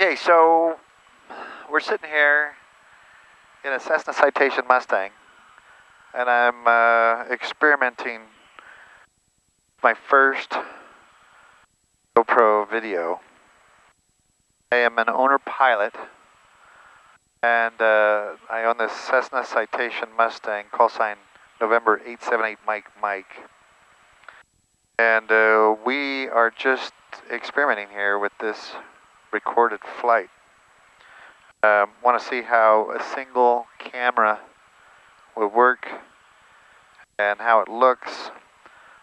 Okay, so we're sitting here in a Cessna Citation Mustang, and I'm experimenting my first GoPro video. I am an owner pilot, and I own this Cessna Citation Mustang, call sign November 878 Mike. And we are just experimenting here with this recorded flight. Want to see how a single camera will work and how it looks.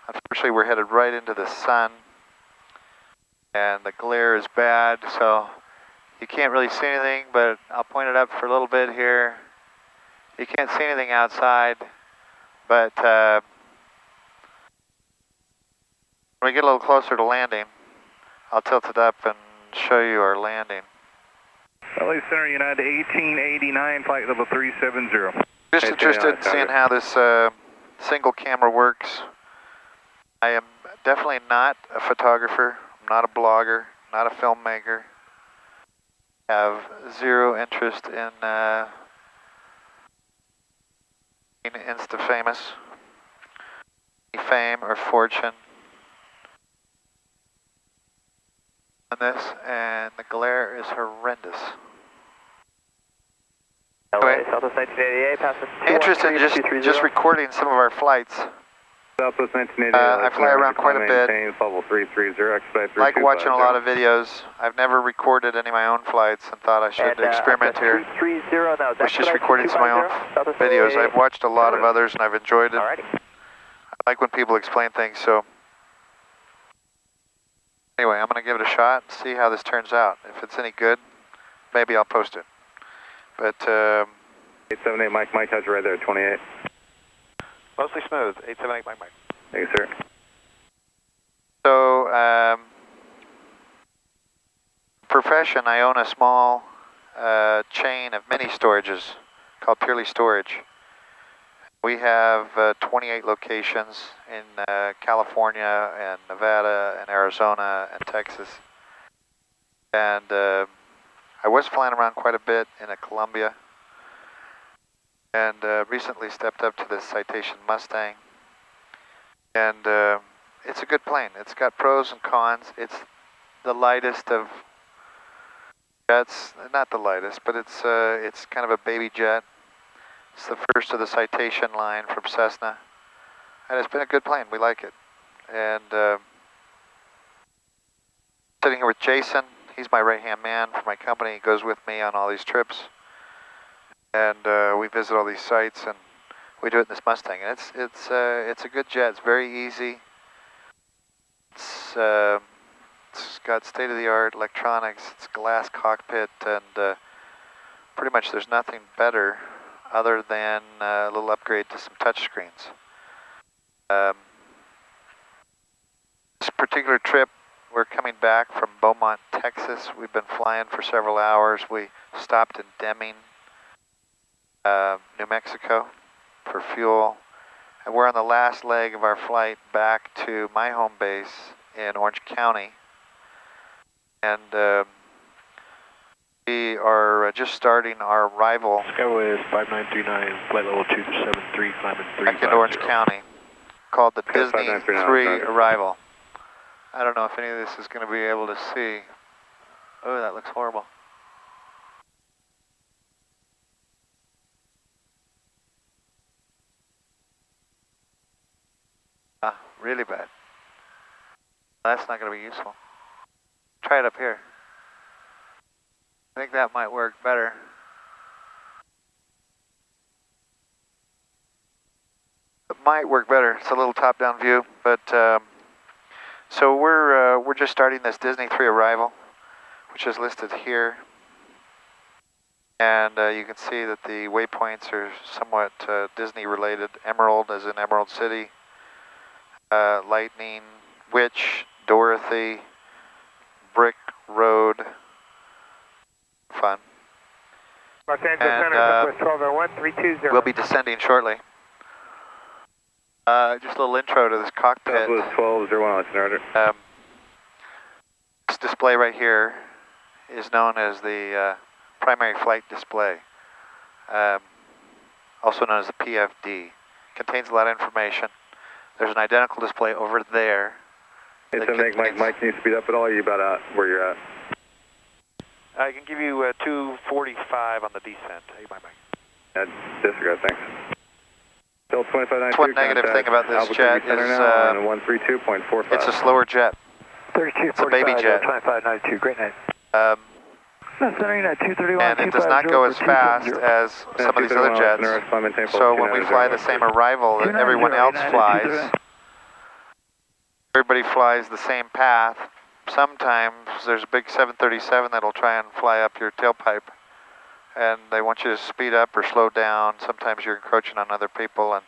Unfortunately, we're headed right into the sun, and the glare is bad, so you can't really see anything, but I'll point it up for a little bit here. You can't see anything outside, but when we get a little closer to landing, I'll tilt it up and show you our landing. LA Center, United 1889, flight level 370. Just interested in seeing how this single camera works. I am definitely not a photographer, I'm not a blogger, not a filmmaker. I have zero interest in being insta-famous, fame or fortune on this, and the glare is horrendous. Anyway, interested in just recording some of our flights. Southwest 1980. I fly around quite a bit. Level 330, expedite Like watching a lot of videos. I've never recorded any of my own flights and thought I should experiment here. Was just recording some of my own videos. I've watched a lot of others and I've enjoyed it. I like when people explain things, so anyway, I'm going to give it a shot and see how this turns out. If it's any good, maybe I'll post it. But 878 Mike, how's you right there, 28? Mostly smooth, 878 Mike. Thank you, sir. So, profession, I own a small chain of mini storages called Purely Storage. We have 28 locations in California and Nevada and Arizona and Texas. And I was flying around quite a bit in Colombia, and recently stepped up to the Citation Mustang. And it's a good plane. It's got pros and cons. It's the lightest of jets, not the lightest, but it's kind of a baby jet. It's the first of the Citation line from Cessna, and it's been a good plane. We like it. And sitting here with Jason. He's my right-hand man for my company. He goes with me on all these trips, and we visit all these sites, and we do it in this Mustang. And it's a good jet. It's very easy. It's got state-of-the-art electronics. It's glass cockpit, and pretty much there's nothing better other than a little upgrade to some touch screens. This particular trip, we're coming back from Beaumont, Texas. We've been flying for several hours. We stopped in Deming, New Mexico for fuel. And we're on the last leg of our flight back to my home base in Orange County. And we are just starting our arrival. Skyway is 5939, flight level 273, climbing 350. Back into Orange County, called the Disney 3 arrival. I don't know if any of this is going to be able to see. Oh, that looks horrible. Really bad. That's not going to be useful. Try it up here. I think that might work better. It might work better. It's a little top-down view, but so we're just starting this Disney 3 arrival, which is listed here, and you can see that the waypoints are somewhat Disney-related. Emerald is in Emerald City, Lightning, Witch, Dorothy, Brick Road. Fun. Los Angeles Center, 1201-320. We'll be descending shortly. Just a little intro to this cockpit. Southwest 1201, This display right here is known as the primary flight display, also known as the PFD. Contains a lot of information. There's an identical display over there. Hey, Mike, can you speed up at all? Are you about where you're at? I can give you 245 on the descent. Hey, Mike. Disregard, thanks. Still 2592. One negative thing about this jet is it's a slower jet. 32, it's a baby jet. 2592, great night. And it does not go as fast as some of these other jets. So when we fly the same arrival that everyone else flies, everybody flies the same path. Sometimes there's a big 737 that'll try and fly up your tailpipe, and they want you to speed up or slow down. Sometimes you're encroaching on other people, and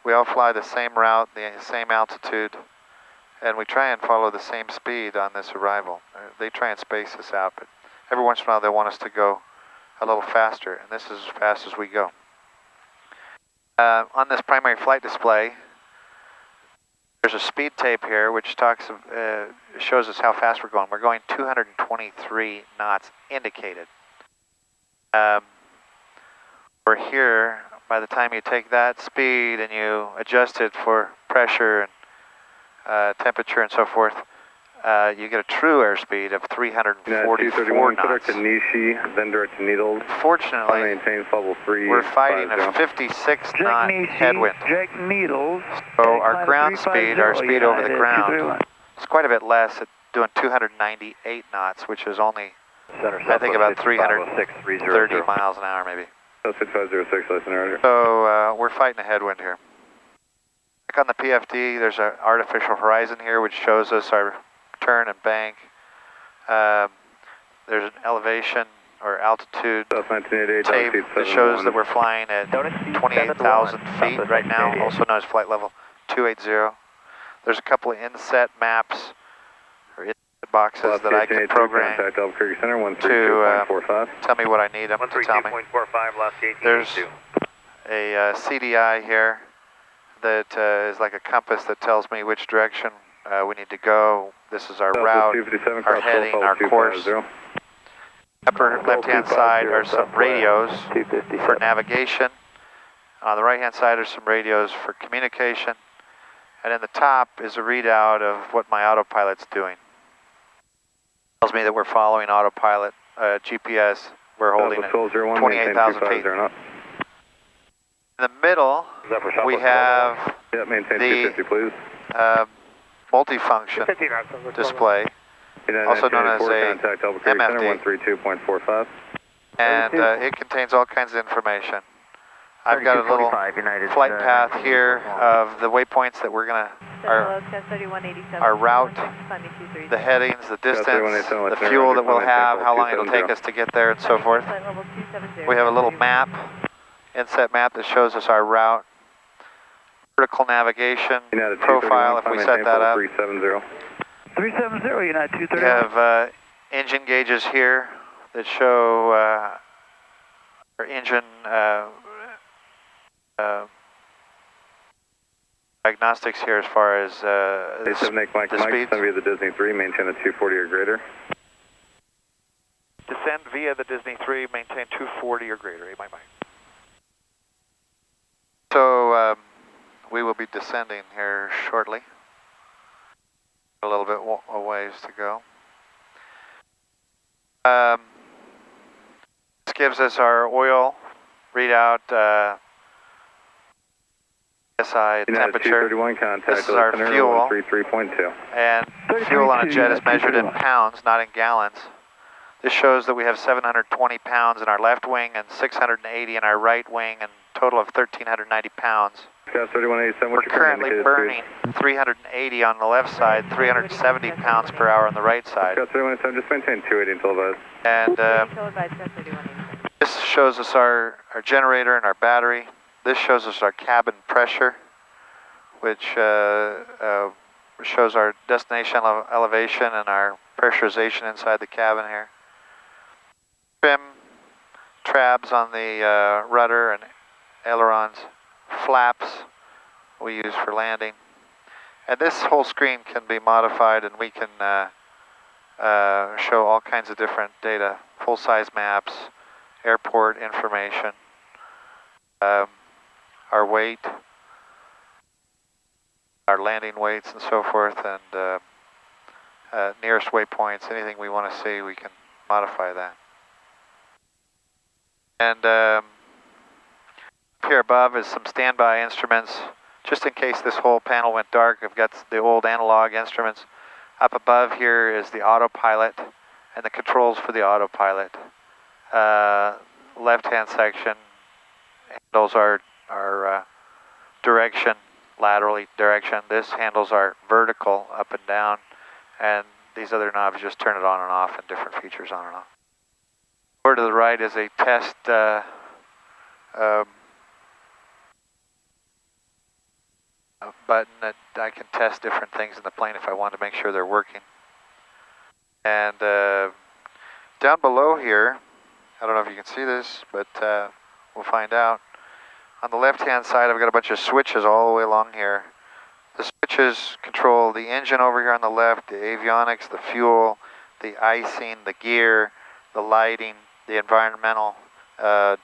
we all fly the same route, the same altitude, and we try and follow the same speed on this arrival. They try and space us out, but every once in a while they want us to go a little faster, and this is as fast as we go. On this primary flight display, there's a speed tape here which shows us how fast we're going. We're going 223 knots indicated. We're here, by the time you take that speed and you adjust it for pressure and temperature and so forth, you get a true airspeed of 344 knots. Then direct to Needles. Fortunately, we're fighting a 56 knot headwind. So our ground speed, our speed over the ground, is quite a bit less at doing 298 knots, which is only, I think, about 330 miles an hour maybe. 6506, listen, Roger. So we're fighting a headwind here. Back on the PFD, there's an artificial horizon here which shows us our turn and bank. There's an elevation or altitude tape that shows that we're flying at 28,000 feet right now, also known as flight level 280. There's a couple of inset maps or inset boxes that I can program to tell me what I need them to tell me. There's a CDI here that is like a compass that tells me which direction we need to go. This is our route, our heading, our course. Upper left-hand side are some radios for navigation. On the right-hand side are some radios for communication. And in the top is a readout of what my autopilot's doing. It tells me that we're following autopilot, GPS. We're holding at 28,000 feet. In the middle, we have the multifunction display, also known as a MFD, and it contains all kinds of information. I've got a little flight path here of the waypoints that we're going to, our route, the headings, the distance, the fuel that we'll have, how long it'll take us to get there, and so forth. We have a little map, inset map that shows us our route, vertical navigation profile if we set that up. 370, United 230. We have engine gauges here that show our engine diagnostics here as far as the speeds. Descend via the Disney 3, maintain a 240 or greater. Descend via the Disney 3, maintain 240 or greater. So we will be descending here shortly. A little bit a ways to go. This gives us our oil readout, SI temperature. This is our fuel, and fuel on a jet is measured in pounds, not in gallons. This shows that we have 720 pounds in our left wing and 680 in our right wing, and a total of 1,390 pounds. We're currently burning 380 on the left side, 370 pounds per hour on the right side. Just maintain 280 until advised. And this shows us our generator and our battery. This shows us our cabin pressure, which shows our destination elevation and our pressurization inside the cabin here. Trim, trabs on the rudder and ailerons, flaps we use for landing. And this whole screen can be modified, and we can show all kinds of different data, full-size maps, airport information, our weight, our landing weights and so forth, and nearest waypoints, anything we want to see, we can modify that. And up here above is some standby instruments, just in case this whole panel went dark. I've got the old analog instruments. Up above here is the autopilot and the controls for the autopilot. Left-hand section handles our direction, laterally direction. This handles our vertical, up and down. And these other knobs just turn it on and off, and different features on and off. Over to the right is a test button that I can test different things in the plane if I want to make sure they're working. And down below here, I don't know if you can see this, but we'll find out. On the left-hand side, I've got a bunch of switches all the way along here. The switches control the engine over here on the left, the avionics, the fuel, the icing, the gear, the lighting, the environmental,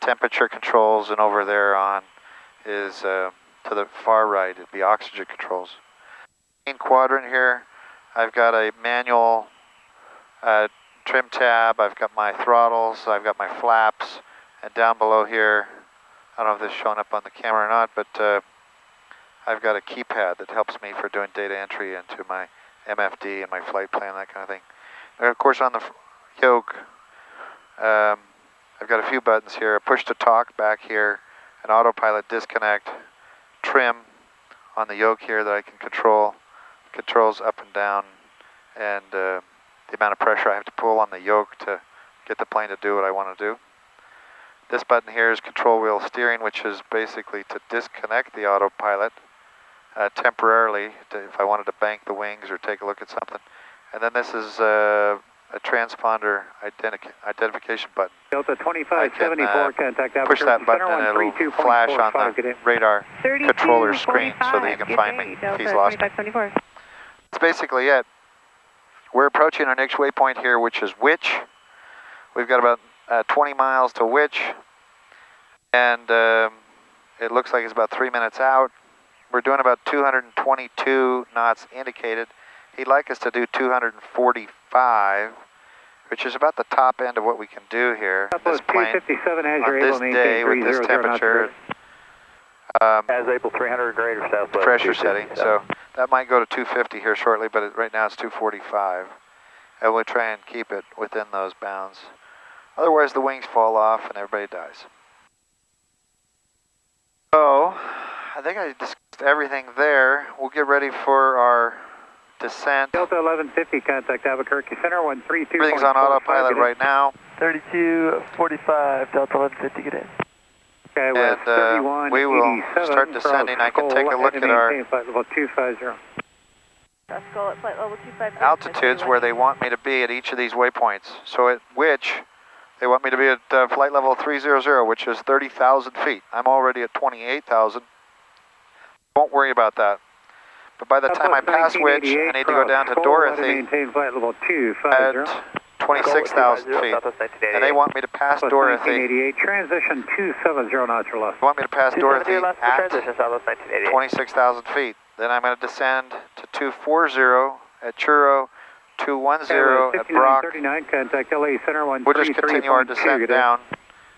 temperature controls, and over there on is to the far right, it'd be oxygen controls. Main quadrant here, I've got a manual trim tab, I've got my throttles, I've got my flaps, and down below here, I don't know if this is showing up on the camera or not, but I've got a keypad that helps me for doing data entry into my MFD and my flight plan, that kind of thing. And of course, on the yoke, I've got a few buttons here. A push to talk back here, an autopilot disconnect, trim on the yoke here that I can control, controls up and down, and the amount of pressure I have to pull on the yoke to get the plane to do what I want to do. This button here is control wheel steering, which is basically to disconnect the autopilot temporarily if I wanted to bank the wings or take a look at something. And then this is a transponder identification button. Delta 2574, contact push that button and it'll flash on the radar controller screen so that you can find me if he's lost me. That's basically it. We're approaching our next waypoint here, which is Witch. We've got about 20 miles to Witch, and it looks like it's about 3 minutes out. We're doing about 222 knots indicated. He'd like us to do 245, which is about the top end of what we can do here. This plane, on this day, with this temperature, as April 300 greater southwest. Pressure setting, so that might go to 250 here shortly, but right now it's 245. And we'll try and keep it within those bounds. Otherwise the wings fall off and everybody dies. So, I think I discussed everything there. We'll get ready for our descent. Delta 1150, contact Albuquerque Center, 132. Everything's on autopilot right now. 3245, Delta 1150, get in. Okay, and we will start descending. I can take a look at our level 250. Skull at flight level 250. altitudes where they want me to be at each of these waypoints. So at which they want me to be at flight level 300, which is 30,000 feet. I'm already at 28,000. Won't worry about that. But by the time I pass Which, I need to go down to Dorothy at 26,000 feet. And they want me to pass Dorothy. Transition 270 knots or less. They want me to pass Dorothy at 26,000 feet. Then I'm going to descend to 240 at Churro, 210 at Brock. We'll just continue our descent down.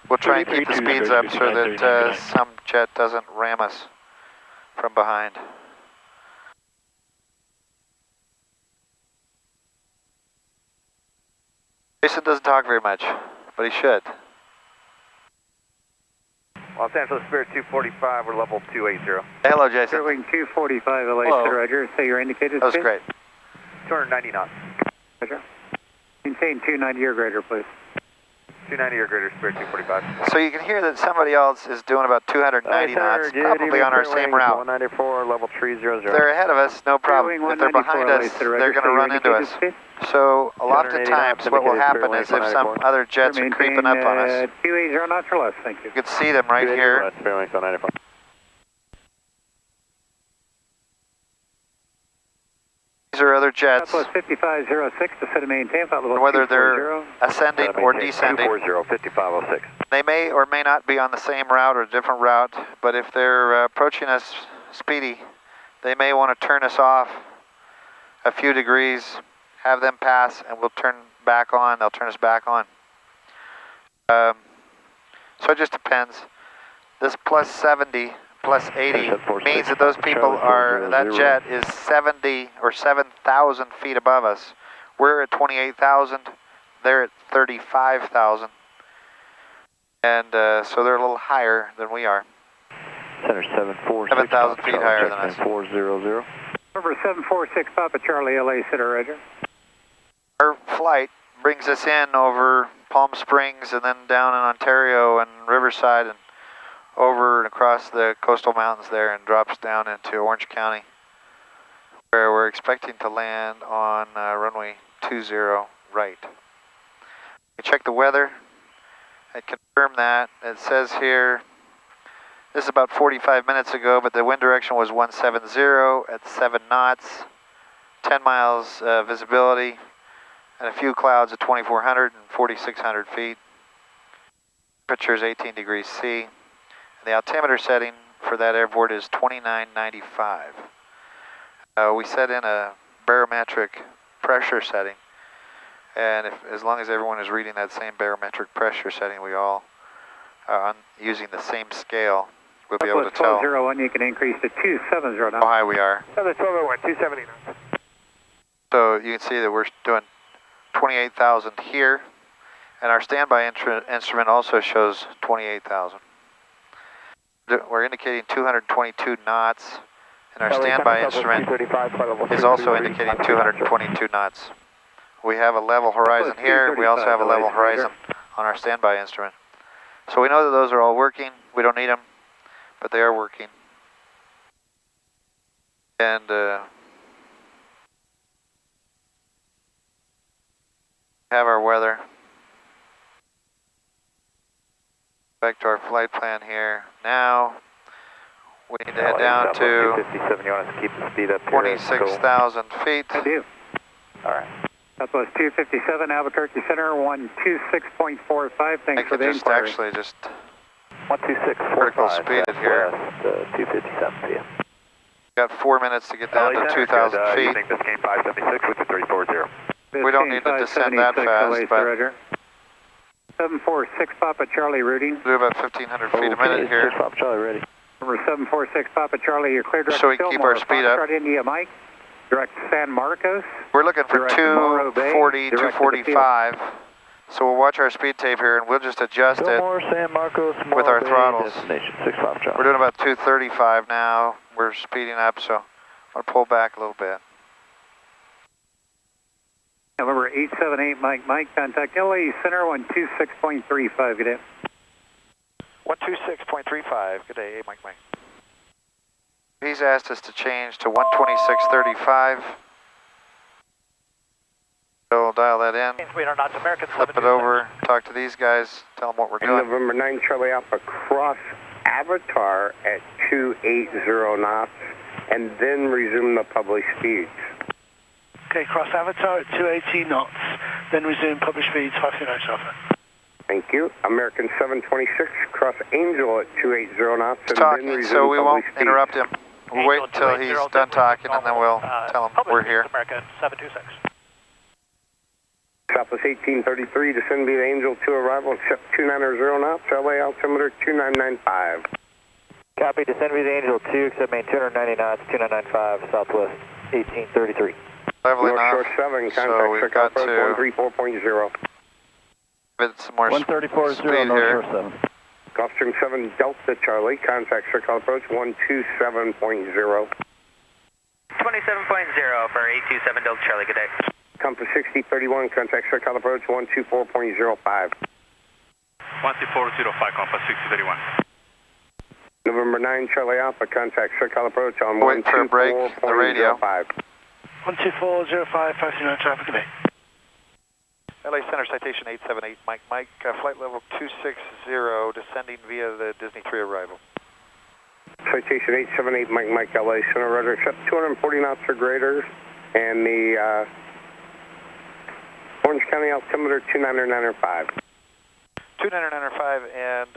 We'll try and keep the speeds up so that some jet doesn't ram us from behind. Jason doesn't talk very much, but he should. Los Angeles Spirit 245, we're level 280. Hello, Jason. Sterling 245, LA, Roger. Say your indicated That was speed. great. 290 knots. Roger. Maintain 290 or greater, please. 290 or greater, Spirit 245. So you can hear that somebody else is doing about 290 knots, probably on our same route. 194, level 300. If they're ahead of us, no problem. If they're behind us, they're going to run into us. So a lot of the times what will happen is if some other jets are creeping up on us, 280 knots or less, thank you. you can see them right here. These are other jets, Southwest 5506 to set and maintain, flight level whether they're 240. ascending or descending. 240, 5506. They may or may not be on the same route or a different route, but if they're approaching us speedy, they may want to turn us off a few degrees, have them pass, and we'll turn back on. They'll turn us back on. So it just depends. This plus 70, plus 80 means that those people are, that jet is 70 or 7,000 feet above us. We're at 28,000, they're at 35,000. And so they're a little higher than we are. Center 746. 7,000 feet higher than us. 400. Number 746, Papa Charlie, LA Center, Roger. Our flight brings us in over Palm Springs and then down in Ontario and Riverside and over and across the coastal mountains there and drops down into Orange County, where we're expecting to land on runway 20 right. We check the weather and confirm that. It says here, this is about 45 minutes ago, but the wind direction was 170 at 7 knots, 10 miles visibility, and a few clouds at 2,400 and 4,600 feet. Temperature is 18 degrees C. And the altimeter setting for that airport is 2995. We set in a barometric pressure setting, and as long as everyone is reading that same barometric pressure setting, we all are using the same scale, we'll be able to tell 1201, you can increase to 270 now. how high we are. Southern 1201, 270 knots. So you can see that we're doing 28,000 here, and our standby instrument also shows 28,000. We're indicating 222 knots, and our standby instrument is also indicating 222 knots. We have a level horizon here, we also have a level horizon on our standby instrument. So we know that those are all working, we don't need them, but they are working. And have our weather. Back to our flight plan here. Now we need to head down to 26,000 feet. I do. All right. Southwest 257, Albuquerque Center, 126.45. Thanks for the inquiry. Actually just 126.45. vertical speed it here. 257 p.m. Got 4 minutes to get down to 2,000 feet. Using this game 576 with the 340. We don't need to descend that fast, but 746 Papa Charlie routing. do about 1,500 feet a minute here. Papa Charlie ready. Number 746 Papa Charlie, you're clear direct So we can keep our speed up. India Mike, direct San Marcos. We're looking for Direct Morro Bay, 240, direct to the 245. So we'll watch our speed tape here and we'll just adjust it San Marcos, with our Bay, throttles. Destination 65 Charlie. We're doing about 235 now. We're speeding up, so I'll pull back a little bit. Number 878 Mike, contact LA Center, 126.35. Good day. 126.35. Good day, Mike. He's asked us to change to 126.35. So we'll dial that in, Radar knots, American flip it over, talk to these guys, tell them what we're doing. November 9 Charlie Alpha, cross Avatar at 280 knots, and then resume the published speeds. Okay, cross Avatar at 280 knots, then resume published speeds, 529 Alpha. Thank you. American 726, cross Angel at 280 knots, and He's then talking, resume so we won't published interrupt him. We'll wait until he's done talking, and then we'll tell him we're here. American 726. Southwest 1833, descend via Angel to arrival, accept 290 knots, LA altimeter 2995. Copy, descend with Angel 2, accept main 290 knots, 2995, Southwest 1833. Leveling North off, Shore 7, so contact we've got to 134.0. give it some more speed 134.0, North here. Shore 7. Gulfstream 7 Delta Charlie, contact circle approach 127.0. 27.0 for 827 Delta Charlie, good day. Compass 6031, contact circle approach 124.05. 124.05, Compass 6031. November 9 Charlie Alpha, contact circle approach on Waiting for a break, the radio. 124.05, 529 traffic, good day. LA Center Citation 878, Mike, flight level 260, descending via the Disney 3 arrival. Citation 878, Mike, LA Center, roger, accept 240 knots or greater. And the Orange County altimeter 29905. 29905 and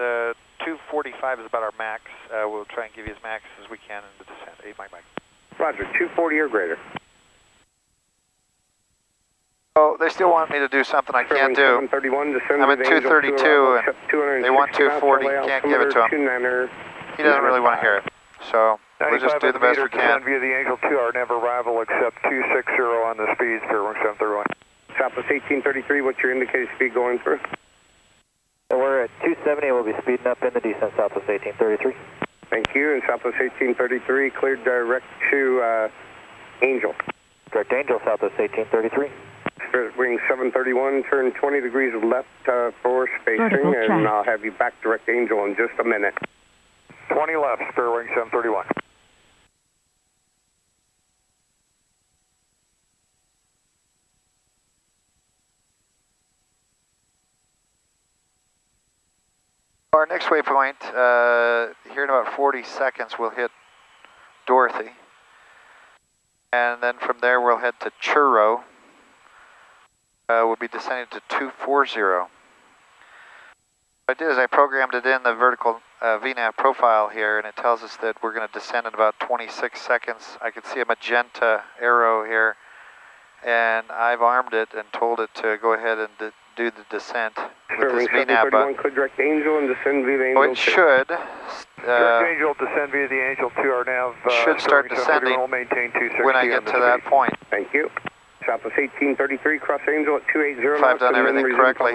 245 is about our max. We'll try and give you as max as we can in the descent. 8 Mike Mike. Roger, 240 or greater. Oh, they still want me to do something I can't do. 731, descend I'm at with Angel 232 2 and they want 240. Can't give it to him. He doesn't really want to hear it. So we'll just do the best we can. Via the Angel 2, our never arrival except 260 on the speeds for 731. Southwest 1833, what's your indicated speed going through? So we're at 270, we'll be speeding up in the descent, Southwest 1833. Thank you, and Southwest 1833, cleared direct to Angel. Direct Angel, Southwest 1833. Spirit wing 731, turn 20 degrees left for spacing, and I'll have you back direct Angel in just a minute. 20 left, Spirit wing 731. Our next waypoint, here in about 40 seconds, we'll hit Dorothy. And then from there, we'll head to Churro. We'll be descending to 240. What I did is I programmed it in the vertical VNAV profile here, and it tells us that we're going to descend in about 26 seconds. I can see a magenta arrow here, and I've armed it and told it to go ahead and do the descent with this VNAV button. Could direct Angel and descend via the Angel. Oh, it should. Direct Angel, descend via the Angel 2, our nav. Should start descending when I get to that point. Thank you. Southwest 1833, cross Angel at 280 if I've done everything correctly,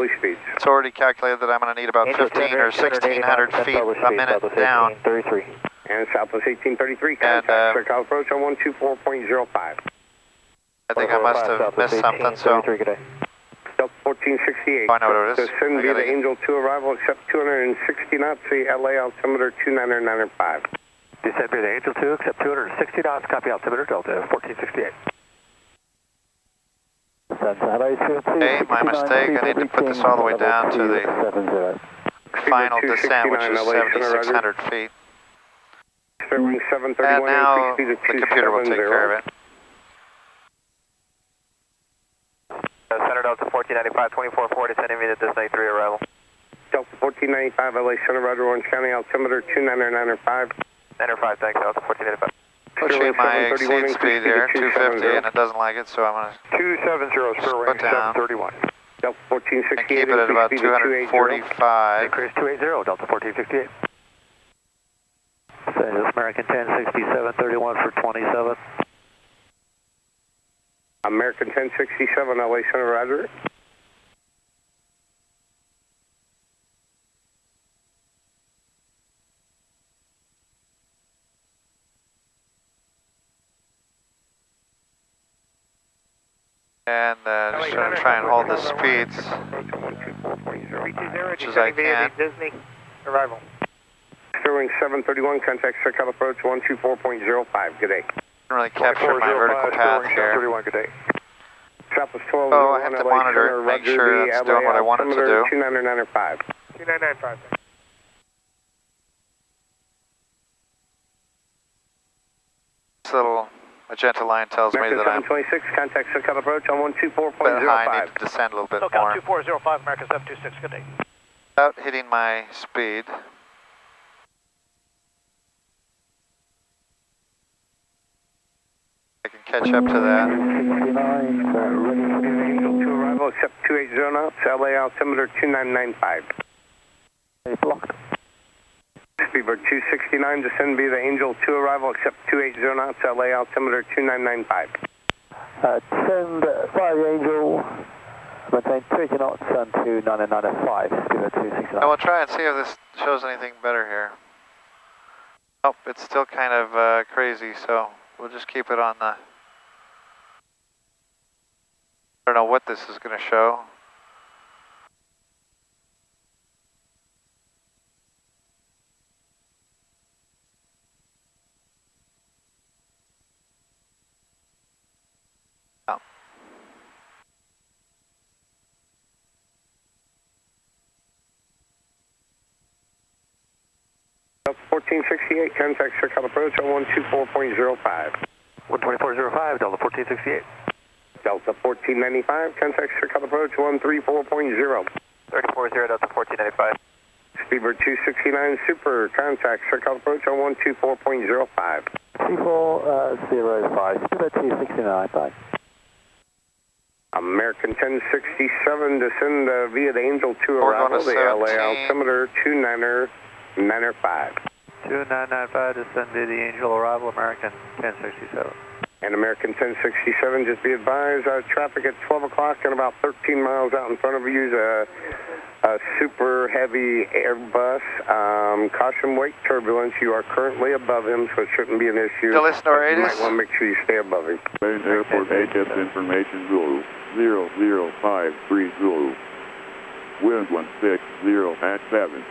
it's already calculated that I'm going to need about 15 or 1,600 feet a minute down. And Southwest 1833, contact circle approach on 124.05. I think I must have missed something, so... Delta 1468. Oh, I know what it is. Descend via the Angel 2 arrival, except 260 knots, the LA altimeter 29905. Descend via the Angel 2, except 260 knots, copy altimeter Delta 1468. Okay, my mistake. I need to put this all the way down to the final descent, which is 7,600 feet. And now the computer will take care of it. Center Delta 1495, 2440, sending me to Disney 3 arrival. Delta 1495, LA Center, Roger, Orange County, altimeter 29905. 905, thanks, Delta 1495. Pushing my exceed speed here, 250, and it doesn't like it, so I'm going to 270, Spur down 731. Delta 1468. And keep it at about 245. Increase 280, Delta 1458. Say this American 1067, 31 for 27. American 1067, LA Center, Roger. And just going to try and hold the speeds much as I can. Disney arrival. Sterling 731, contact circle approach 124.05. Good day. Didn't really capture my vertical path here. Good day. Southwest 12. Oh, I have to monitor it, make sure it's doing what I want it to do. 2995. 2995. This little magenta line tells me that I'm 726, contact circle approach on a bit high. I need to descend a little bit more. 2405, America 726, good day. Without hitting my speed. I can catch up to that. Angel 2 arrival, accept 280 knots, LA altimeter 2995. Blocked. Speedbird 269, descend via the Angel 2 arrival, accept 280 knots, LA altimeter 2995. Send 5 Angel, maintain 280 knots and 29905, speedbird 269. I will try and see if this shows anything better here. Oh, it's still kind of crazy, so we'll just keep it on the... I don't know what this is going to show. Oh. 1468, contact circle approach on 124.05. 124.05, Delta 1468. Delta 1495, contact circle approach 134.0. 34.0, Delta 1495. Speedbird 269 Super, contact circle approach on 124.05. 3405, Speedbird 269, bye. American 1067, descend via the Angel 2 We're arrival, going to the LA 17. altimeter 2995. 2995, descend via the Angel arrival, American 1067. And American 1067, just be advised, traffic at 12 o'clock and about 13 miles out in front of you is a super heavy Airbus. Caution wake turbulence. You are currently above him, so it shouldn't be an issue. Still listen to our You might ATIS? want to make sure you stay above him. Airport ATIS information Zulu 00530. Wind 160 at 7.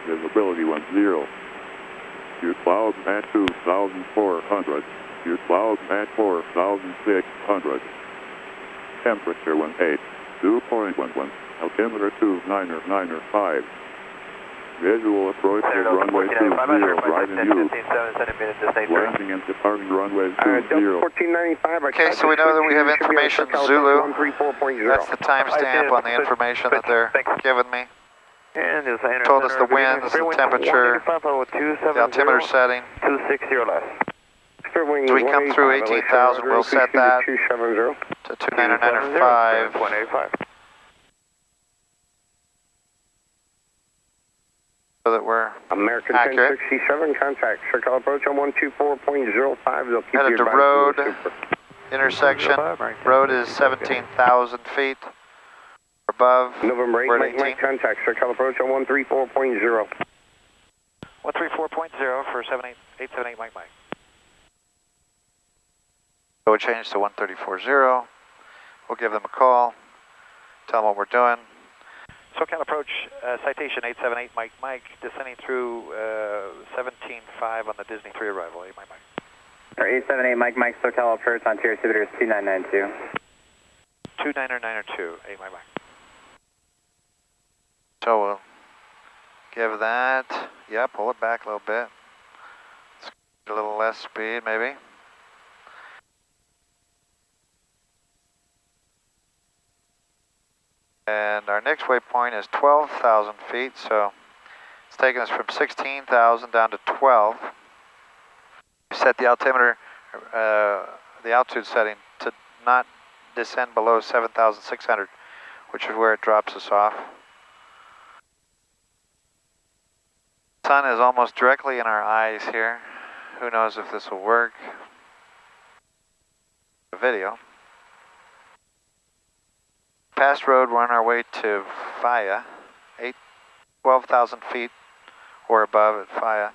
Visibility 10. Your clouds at 2,400. Your clouds at 4,600. Temperature 18, 2.11. Altimeter 2995. Visual approach to runway 20, right in use. Landing and departing runway 20. Delta 1495. Okay, so we know that we have information Zulu. That's the timestamp on the information that they're giving me. And just Told us the winds, the temperature, the altimeter setting. 260 less. As we come through 18,000, we'll set that to 2995. 185. So that we're American accurate. 1067, contact circle approach on 124.05. They'll keep Headed you to advised road, of the super. intersection. Road is 17,000 feet above. November 8, We're at Mike, 18. contact circle approach on 134.0. 134.0 for 878 Mike Mike. So we change to 134.0. We'll give them a call, tell them what we're doing. SoCal approach, Citation 878 Mike Mike, descending through 17.5 on the Disney 3 arrival, 8 Mike Mike. 878 Mike Mike, SoCal approach on Tier Civitors 2992. 2992, 8 Mike Mike. So we'll give that, yeah, pull it back a little bit. Let's get a little less speed maybe. And our next waypoint is 12,000 feet, so it's taking us from 16,000 down to 12. We set the altimeter, the altitude setting to not descend below 7,600, which is where it drops us off. The sun is almost directly in our eyes here. Who knows if this will work? The video. Past road, we're on our way to Faya, 12,000 feet or above at Faya.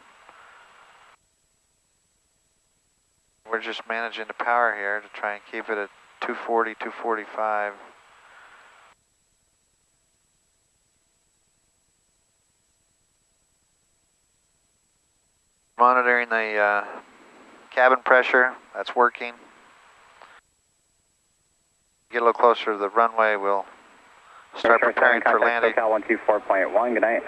We're just managing the power here to try and keep it at 240, 245. Monitoring the cabin pressure, that's working. Get a little closer to the runway, we'll start preparing for landing. 124.1, good night.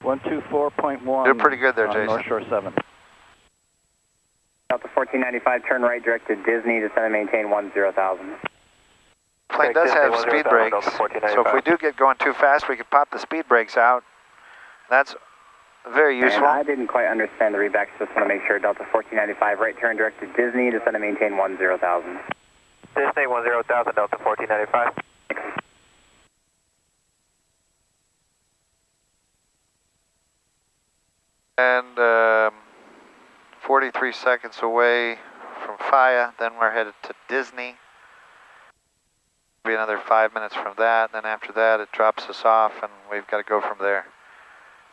124.1. Doing pretty good there, Jason. North Shore 7. Delta 1495, turn right direct to Disney, descend and maintain 10,000. Plane does have speed brakes, so if we do get going too fast, we can pop the speed brakes out. That's very useful. And I didn't quite understand the rebacks, just want to make sure. Delta 1495, right turn direct to Disney, descend and maintain 10,000. Disney 10,000, Delta 1495. And 43 seconds away from Faya, then we're headed to Disney. Be another 5 minutes from that, and then after that it drops us off and we've got to go from there.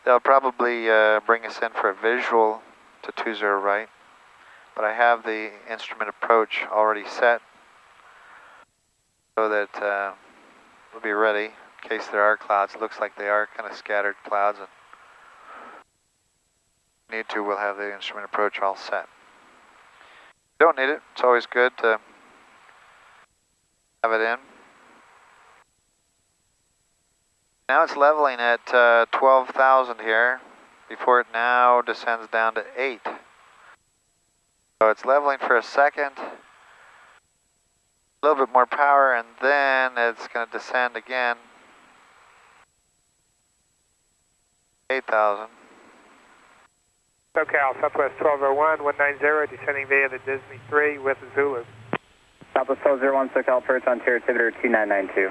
They'll probably bring us in for a visual to 20 right, but I have the instrument approach already set so that we'll be ready in case there are clouds. It looks like they are kind of scattered clouds, and if we need to, we'll have the instrument approach all set. If we don't need it, it's always good to have it in. Now it's leveling at 12,000 here before it now descends down to 8. So it's leveling for a second. A little bit more power, and then it's going to descend again. 8,000. SoCal, Southwest 1201, 190, descending via the Disney 3 with Zulu. Southwest 1201, SoCal approach on altimeter 2992.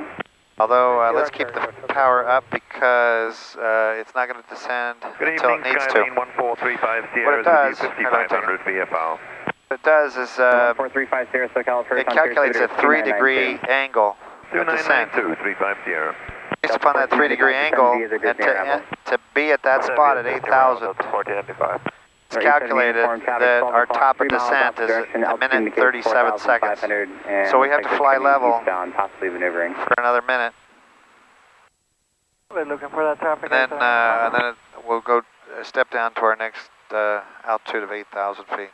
Although, let's keep the power up because it's not going to descend until it needs to. 1435 What it does, 5500 VFR. What it does is 4350 SoCal approach it calculates a 3-degree angle of descent. 2992, 350. Based upon that 3-degree angle, and to be at that spot at 8,000, it's calculated that our top of descent is a minute and 37 seconds. So we have to fly level for another minute. We're looking for that traffic. And then we'll go a step down to our next altitude of 8,000 feet.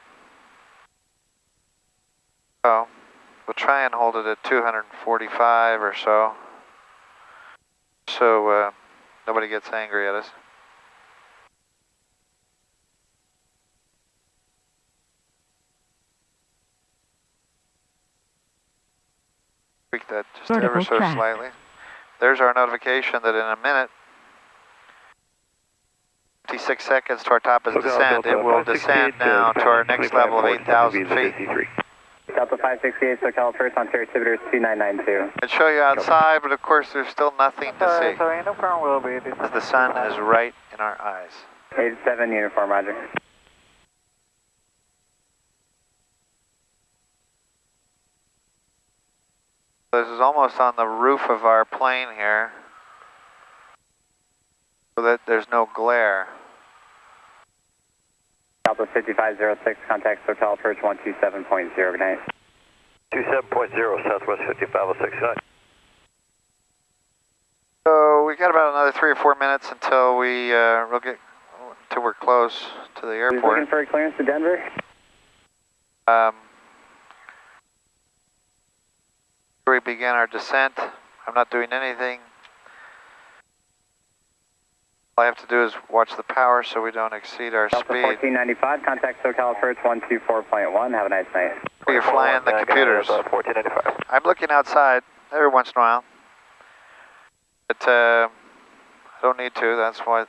So we'll try and hold it at 245 or so. So nobody gets angry at us. Tweak that just ever so slightly. There's our notification that in a minute, 56 seconds to our top of descent, it will descend now to our next level of 8,000 feet. Delta 568, SoCal approach on altimeter 2992. I'd show you outside, but of course there's still nothing to see. Sorry, no problem, will be. As the sun is right in our eyes. 87 uniform, roger. This is almost on the roof of our plane here, so that there's no glare. Delta 5506, contact SoCal approach 127.0, good night. 27.0, Southwest 5506, good night. So we got about another 3 or 4 minutes until until we're close to the airport. Looking for a clearance to Denver? We begin our descent. I'm not doing anything. All I have to do is watch the power so we don't exceed our Delta speed. 1495, contact SoCal approach 124.1. Have a nice night. You're flying the computers. 1495. I'm looking outside every once in a while, but I don't need to. That's why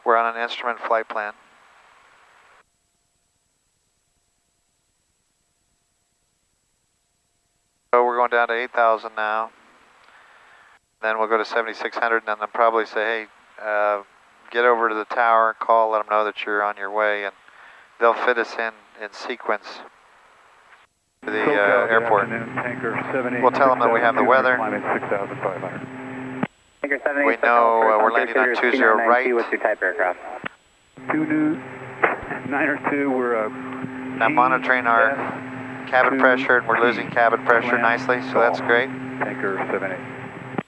we're on an instrument flight plan. So we're going down to 8,000 now. Then we'll go to 7,600 and then they'll probably say, hey, get over to the tower, call, let them know that you're on your way, and they'll fit us in sequence to the airport. We'll tell them that we have the weather. We know we're landing on 20 right. What's your type aircraft? 902, we're I'm monitoring our cabin pressure, and we're losing cabin pressure nicely, so that's great. Tanker 78.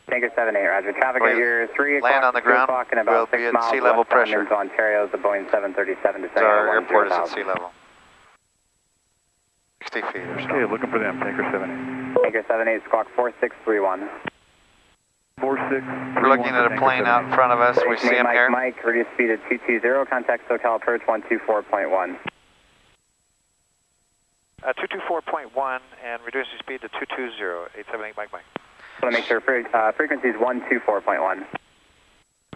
Tanker 78, roger. Traffic at your 3 o'clock, land on the ground, and about we'll be 6 at miles sea level west bound pressure. into Ontario is the Boeing 737 So our airport is at sea level. 60 feet or so. Okay, looking for them, Tanker 78. Tanker 78, squawk 4631. 46. We're looking at a plane out in front of us. We see him here. Mike, reduce speed at 220, contact SoCal approach 124.1. 224.1 and reducing speed to 220, 878 Mike Mike. I want to make sure frequency is 124.1.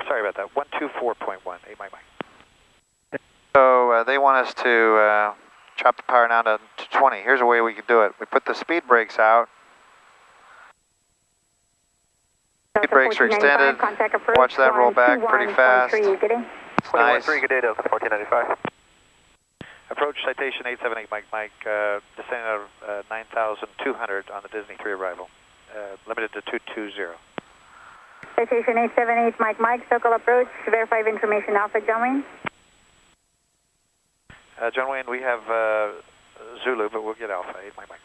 Sorry about that, 124.1, 8 Mike Mike. So they want us to chop the power down to 20. Here's a way we can do it. We put the speed brakes out. Speed brakes are extended. Watch that roll back pretty fast. It's nice. 21.3, good day, Delta 1495. Approach Citation 878 Mike Mike, descending out of 9,200 on the Disney 3 arrival, limited to 220. Citation 878 Mike Mike, circle approach, verify information Alpha, John Wayne. John Wayne, we have Zulu, but we'll get Alpha, 8 Mike Mike.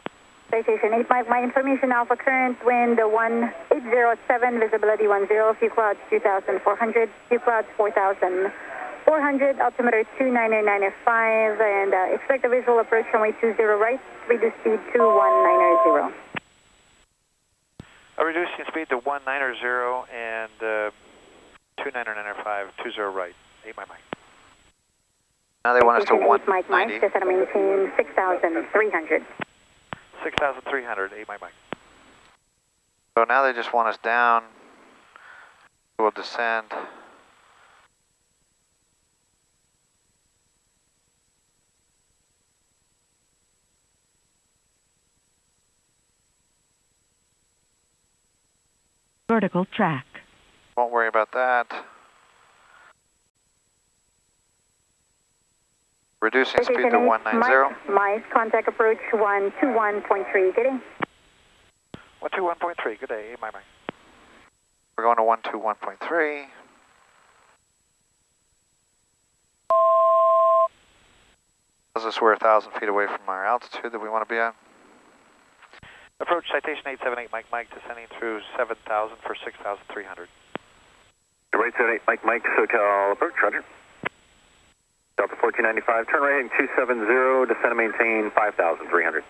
Citation 8 Mike Mike, information Alpha, current wind 1807, visibility 10, few clouds 2,400, few clouds 4,400, altimeter 29995, and expect a visual approach runway 20 right, reduce speed to 1990. Reducing speed to 190 and 29995, 20 right, 8 Mike Mike. Now they want us to Citation 8 Mike 190. Mike, descend and maintain 6,300. 6,300, 8 Mike Mike. So now they just want us down. We'll descend. Vertical track. Won't worry about that. Reducing speed to 190. Mike, contact approach 121.3, getting. 121.3, good day, 8 Mike Mike. We're going to 121.3. Tells us we're 1,000 feet away from our altitude that we want to be at. Approach Citation 878 Mike Mike, descending through 7,000 for 6,300. Right 78 Mike Mike, SoCal approach, roger. Delta 1495, turn right heading 270, descend and maintain 5,300.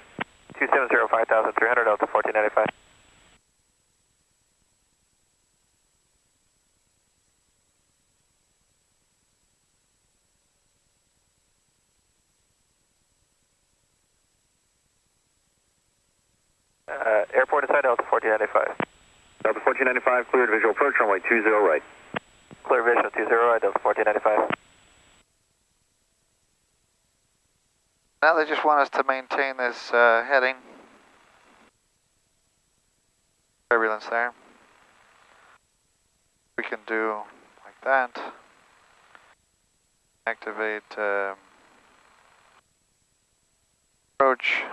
270, 5,300, Delta 1495. Airport inside Delta 1495. Delta 1495, cleared visual approach, runway 20 right. Clear visual 20 right, Delta 1495. Now they just want us to maintain this heading. Turbulence there. We can do like that. Activate approach.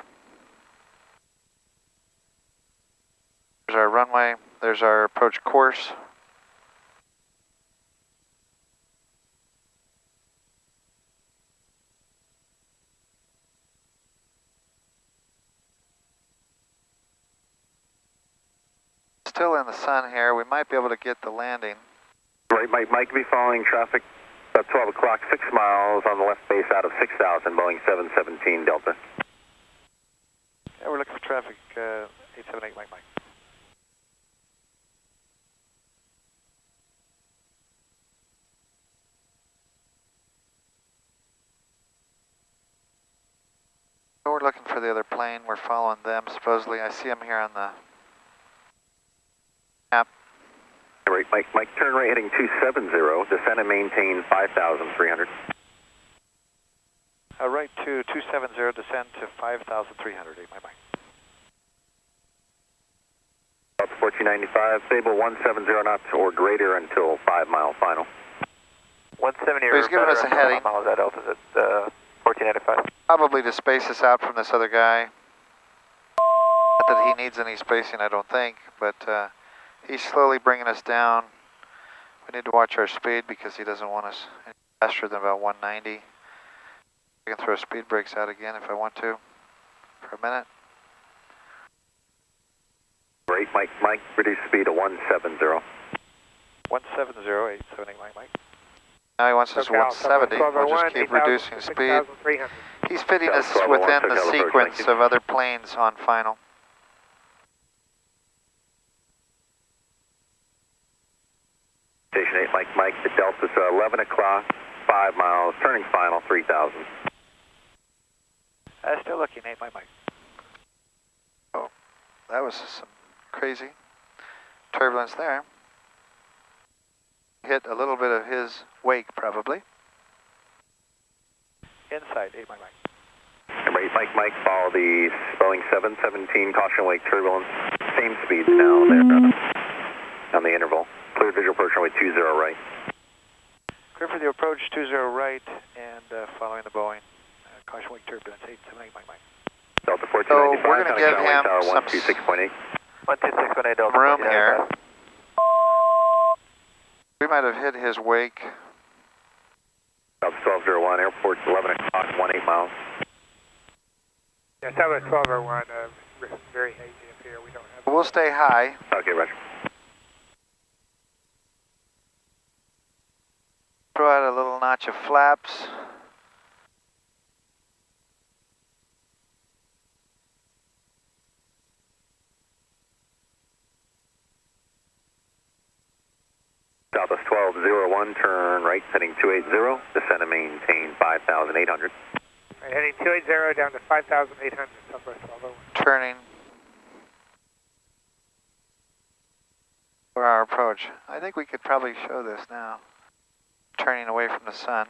There's our runway. There's our approach course. Still in the sun here. We might be able to get the landing. Right, Mike be following traffic about 12 o'clock, 6 miles on the left base out of 6,000, Boeing 717 Delta. Yeah, we're looking for traffic, 878 Mike Mike. So we're looking for the other plane. We're following them, supposedly. I see them here on the map. Right, Mike, turn right heading 270, descend and maintain 5,300. Right to 270, descend to 5,300, 8 Mike Mike. Delta 1495, Sable 170 knots or greater until 5 mile final. 170 So he's giving us a heading. Miles at Delta at 1495. Probably to space us out from this other guy. Not that he needs any spacing, I don't think, but he's slowly bringing us down. We need to watch our speed because he doesn't want us any faster than about 190. I can throw speed brakes out again if I want to for a minute. Right, Mike, reduce speed to 170. 170, 878 Mike Mike. Now he wants us 170. We'll just keep reducing speed. He's fitting us within the sequence of other planes on final. Station 8 Mike, the Delta's 11 o'clock, 5 miles, turning final 3,000. Still looking, 8 Mike Mike. Oh, that was some crazy turbulence there. Hit a little bit of his wake, probably. Inside, 8 Mike Mike. Number 8 Mike, follow the Boeing 717, caution wake turbulence. Same speeds now there on the interval. Clear visual approach runway 20 right. Clear for the approach 20 right and following the Boeing. Caution wake turbulence, 878 Mike Mike. Delta 1495, so we're going to give him some 126.8. 126.8 Delta room 1495. here. We might have hit his wake. Delta 1201, airport 11 o'clock, 18 miles. Yeah, Delta 1201, very hazy up here. We don't have. We'll stay high. Okay, roger. Throw out a little notch of flaps. Delta Southwest 1201, turn right, heading 280, descend and maintain 5,800. Right, heading 280 down to 5,800, Southwest 1201. Turning for our approach. I think we could probably show this now. Turning away from the sun.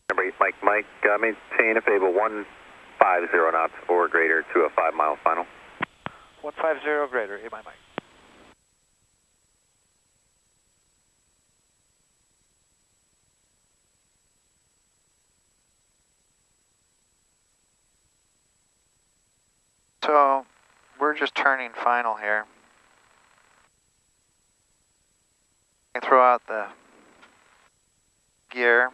Number 8, Mike, maintain a Fable 150 knots or greater to a 5 mile final. 150 greater, 8 Mike. So we're just turning final here. I throw out the gear.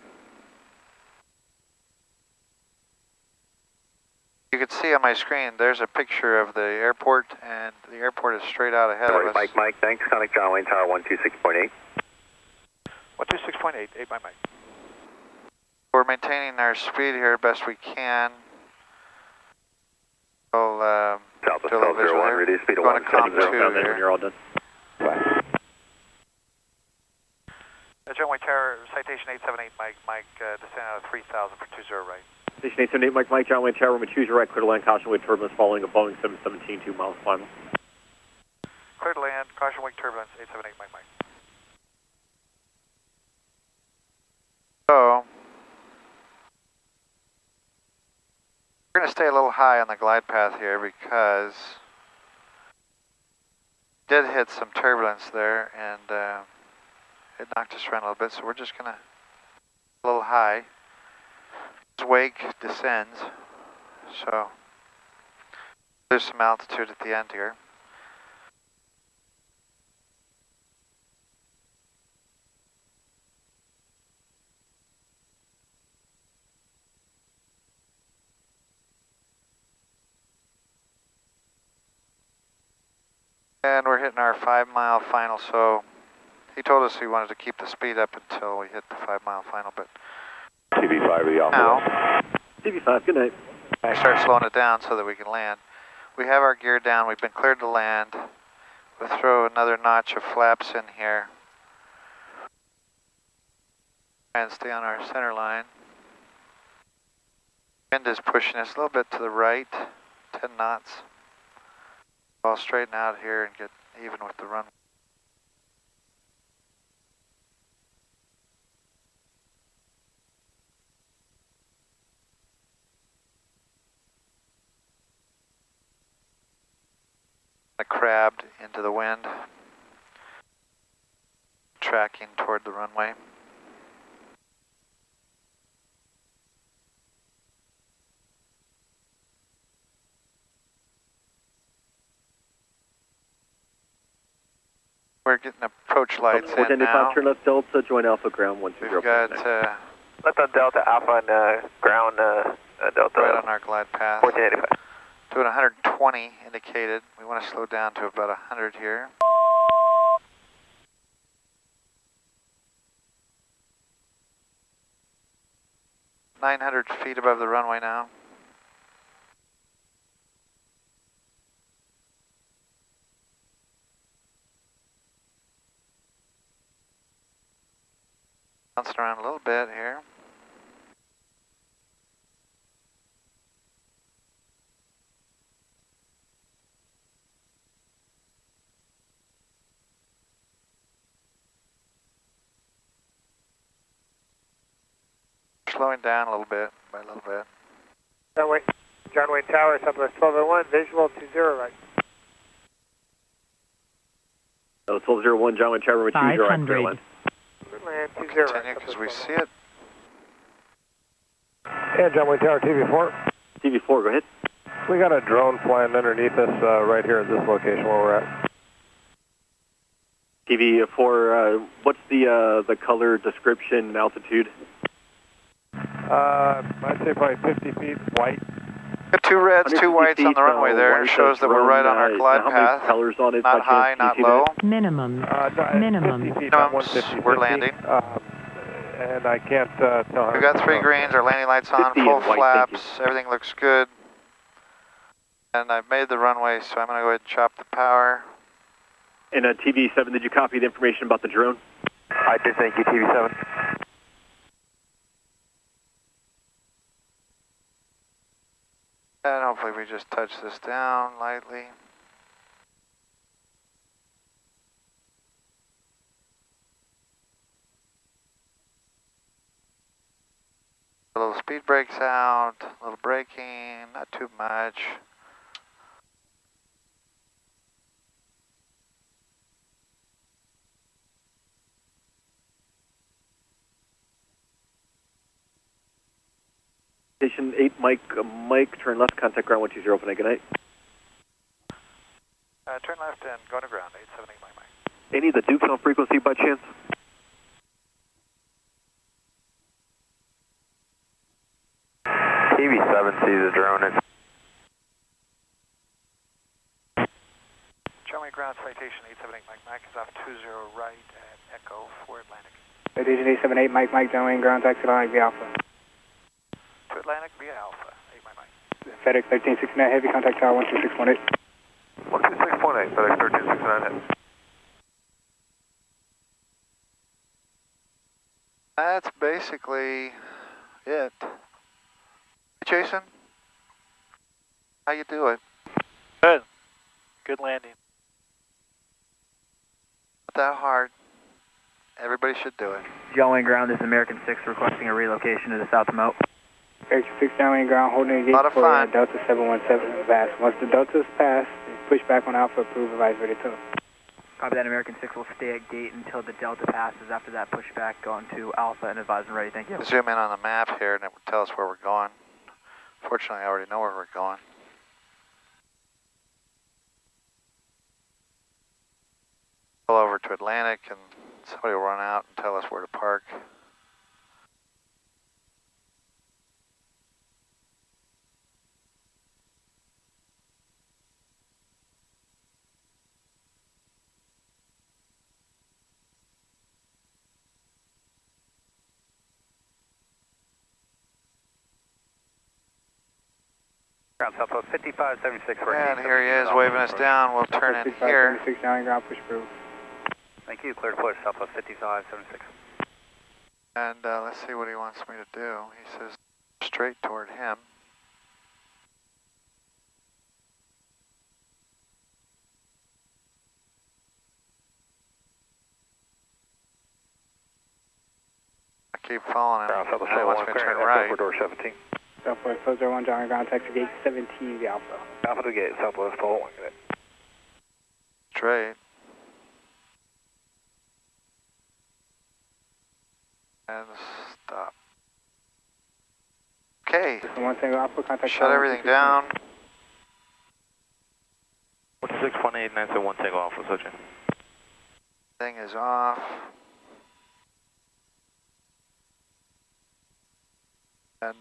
You can see on my screen there's a picture of the airport, and the airport is straight out ahead of us. Mike, thanks. Conic John Wayne Tower 126.8. 126.8, 8 Mike. We're maintaining our speed here best we can. We'll Southwest do a little visual 1201, here. reduce speed to Going to COM 2 170. here. When you're all done. John Wayne Tower, Citation 878 Mike, descend out of 3,000 for 20 right. Station 878 Mike, John Wayne Tower, choose your right, clear to land, caution wake turbulence following a Boeing 717, 2 miles final. Clear to land, caution wake turbulence, 878 Mike. So we're going to stay a little high on the glide path here because we did hit some turbulence there, and it knocked us around a little bit, so we're just going to a little high. This wake descends, so there's some altitude at the end here. And we're hitting our 5 mile final, so he told us he wanted to keep the speed up until we hit the 5 mile final, but TV5 of the officer. now, TV5, good night. I start slowing it down so that we can land. We have our gear down, we've been cleared to land. We'll throw another notch of flaps in here. And stay on our center line. Wind is pushing us a little bit to the right, 10 knots. I'll straighten out here and get even with the runway. I crabbed into the wind, tracking toward the runway. We're getting approach lights in now. Turn left Delta, join Alpha ground 120. We've got Left on Delta Alpha and ground Delta. right on our glide path. 1485. Doing 120 indicated. We want to slow down to about 100 here. .900 feet above the runway now. Bouncing around a little bit here. Slowing down a little bit, by a little bit. John Wayne Tower, Southwest 1201, visual 20 right. 1201, John Wayne Tower, choose your right, clear to land. Land 20 Continue right. because we see it. Yeah, John Wayne Tower, TV4. TV4, go ahead. We got a drone flying underneath us right here at this location where we're at. TV4, what's the color, description, and altitude? I'd say probably 50 feet, white. Got 2 reds, 2 whites on the runway there. It shows that we're right on our glide how path. many colors on it? Not high, not low. Minimum. Minimum. 50 feet, not 150. We're landing. And I can't tell. We've got 3 greens, our landing lights on, full flaps, everything looks good. And I've made the runway, so I'm going to go ahead and chop the power. And TV7, did you copy the information about the drone? I did, thank you, TV7. And hopefully we just touch this down lightly. A little speed brakes out, a little braking, not too much. Station 8, Mike, turn left, contact ground 120, open good night. Turn left and go to ground, 878 Mike. Any of the Dukes on frequency by chance? TV7 sees a drone. Show me ground citation 878 Mike is off 20 right at Echo for Atlantic. Citation 878 Mike, downwind ground taxi line via Alpha. To Atlantic via Alpha, 8 Mike. FedEx 1369 Heavy, contact tower 12618. 12618, FedEx 1369 Heavy. That's basically it. Hey, Jason, how you doing? Good. Good landing. Not that hard. Everybody should do it. Downwind ground, this is American 6 requesting a relocation to the south of Moat. American 6 downwind ground, holding a gate Lot of for fun. Delta 717 pass. Once the Delta is passed, push back on Alpha, approve, advise, ready to. Copy that, American 6 will stay at gate until the Delta passes. After that, push back, go on to Alpha and advise and ready. Thank you. Zoom in on the map here and it will tell us where we're going. Fortunately, I already know where we're going. Pull over to Atlantic and somebody will run out and tell us where to park. Ground Southwest 5576 for And here he is waving us down. We'll turn in here. 5576 downwind ground, push through. Thank you, clear to push, Southwest 5576. And let's see what he wants me to do. He says straight toward him. I keep following him. Ground Southwest Now he wants me to turn right. door 17. Southwest 401 downwind ground, taxi gate 17 via Alpha. Alpha to gate, Southwest 401. Straight. And stop. Okay. One thing, Alpha, contact Shut everything down. 618, 971, take off, what's that? Thing is off. And